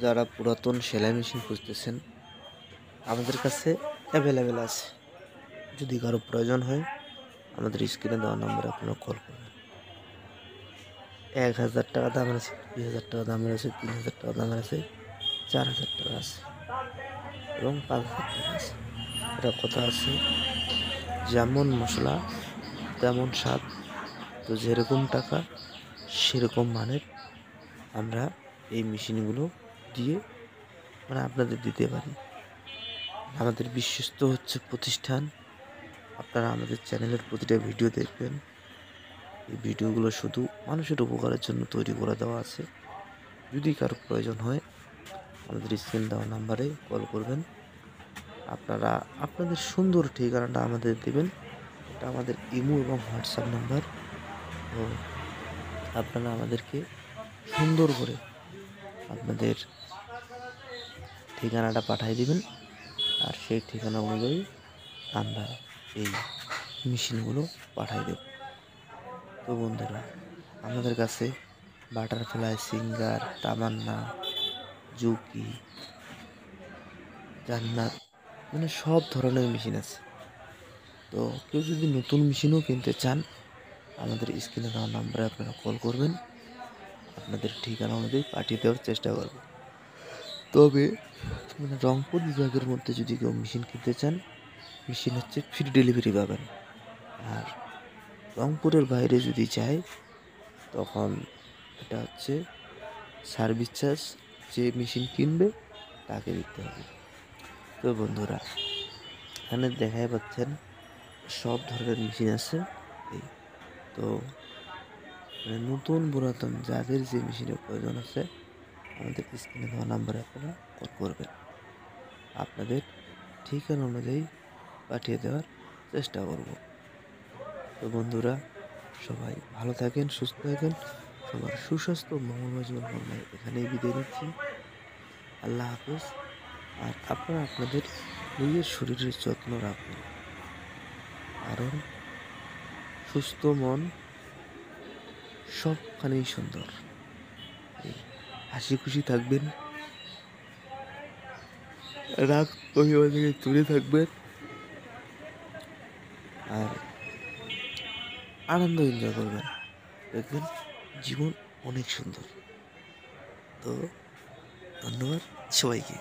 যারা পুরাতন সেলাই মেশিন খুঁজতেছেন আমাদের কাছে অ্যাভেলেবেল আছে। যদি কারো প্রয়োজন হয় আমাদের স্ক্রিনে দেওয়া নম্বরে আপনারা কল করবেন। ১,০০০ টাকা দামের আছে, ২,০০০ টাকা দামের আছে, ৩,০০০ টাকা দামের আছে, ৪,০০০ টাকা আছে এবং ৫,০০০ টাকা আছে। এটা কথা আছে, যেমন মশলা তেমন স্বাদ। তো যেরকম টাকা সেরকম মানের আমরা এই মেশিনগুলো দিয়ে আপনাদের দিতে পারি। আমাদের বিশ্বস্ত হচ্ছে প্রতিষ্ঠান। আপনারা আমাদের চ্যানেলের প্রতিটা ভিডিও দেখবেন। এই ভিডিওগুলো শুধু মানুষের উপকারের জন্য তৈরি করে দেওয়া আছে। যদি কারো প্রয়োজন হয় আমাদের স্ক্রিন দেওয়া নাম্বারে কল করবেন। আপনারা আপনাদের সুন্দর ঠিকানাটা আমাদের দেবেন। এটা আমাদের ইমো এবং হোয়াটসঅ্যাপ নাম্বার। তো আপনারা আমাদেরকে সুন্দর করে আপনাদের ঠিকানাটা পাঠিয়ে দিবেন, আর সেই ঠিকানা অনুযায়ী আমরা এই মেশিনগুলো পাঠিয়ে দেব। তো বন্ধুরা, আমাদের কাছে বাটারফ্লাই, সিঙ্গার, তামান্না, জুকি, জান্নাত সব ধরনের মেশিন আছে। তো কেউ যদি নতুন মেশিনও কিনতে চান আমাদের স্ক্রিনে দেওয়া নাম্বারে আপনারা কল করবেন। আপনাদের ঠিকানা অনুযায়ী পাঠিয়ে দেওয়ার চেষ্টা করব। তবে রংপুর বিভাগের মধ্যে যদি কেউ মেশিন কিনতে চান, মেশিন হচ্ছে ফ্রি ডেলিভারি পাবেন। আর রংপুরের বাইরে যদি যায় তখন এটা হচ্ছে সার্ভিস চার্জ, যে মেশিন কিনবে তাকে দিতে হবে। তো বন্ধুরা, এখানে দেখাই পাচ্ছেন সব ধরনের মেশিন আছে। এই তো নতুন পুরাতন যাদের যে মেশিনের প্রয়োজন আছে আমাদের স্ক্রিনে দেওয়া নাম্বারে আপনারা কল করবেন। আপনাদের ঠিকানা অনুযায়ী পাঠিয়ে দেওয়ার চেষ্টা করব। তো বন্ধুরা, সবাই ভালো থাকেন, সুস্থ থাকেন, সবার সুস্বাস্থ্য মঙ্গলময় জীবন কামনায় এখানেই বিদায় নিচ্ছি। আল্লাহ হাফেজ। আর আপনারা আপনাদের নিজের শরীরের যত্ন রাখবেন, কারণ সুস্থ মন সবখানেই সুন্দর। এই হাসি খুশি থাকবেন, রাগ অভিমান থেকে দূরে থাকবেন, আর আনন্দ এনজয় করবেন। দেখবেন জীবন অনেক সুন্দর। তো ধন্যবাদ সবাইকে।